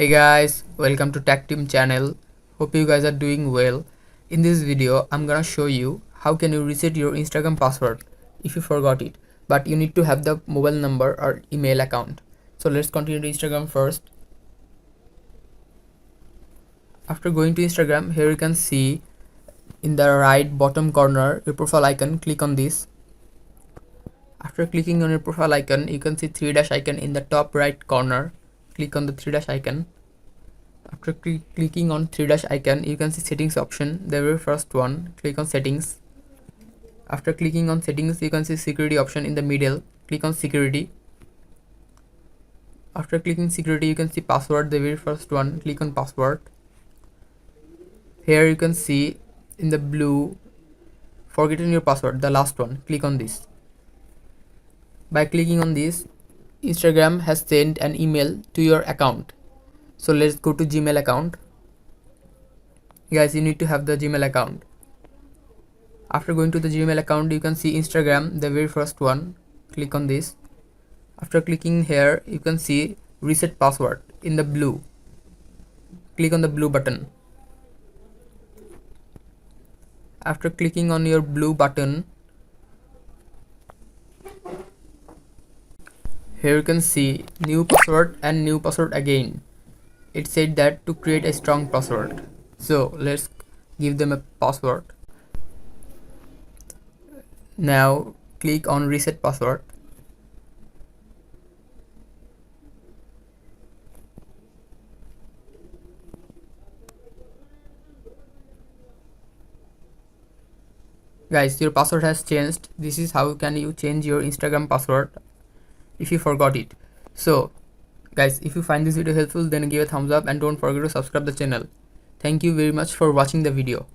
Hey guys, welcome to Tech Team channel. Hope you guys are doing well. In this video, I'm gonna show you how can you reset your Instagram password if you forgot it, but you need to have the mobile number or email account. So let's continue to Instagram first. After going to Instagram, here you can see in the right bottom corner your profile icon. Click on this. After clicking on your profile icon, you can see three dash icon in the top right corner. Click on the three dash icon. After clicking on three dash icon, you can see settings option, the very first one. Click on settings. After clicking on settings, you can see security option in the middle. Click on security. After clicking security, you can see password, the very first one. Click on password. Here you can see in the blue, forgetting your password, the last one. Click on this. By clicking on this, Instagram has sent an email to your account. So let's go to Gmail account. Guys, you need to have the Gmail account. After going to the Gmail account, you can see Instagram, the very first one. Click on this. After clicking here, you can see reset password in the blue. Click on the blue button. After clicking on your blue button, here you can see new password and new password again. It said that to create a strong password. So let's give them a password. Now click on reset password. Guys, your password has changed. This is how can you change your Instagram password if you forgot it. So guys, if you find this video helpful, then give a thumbs up and don't forget to subscribe the channel. Thank you very much for watching the video.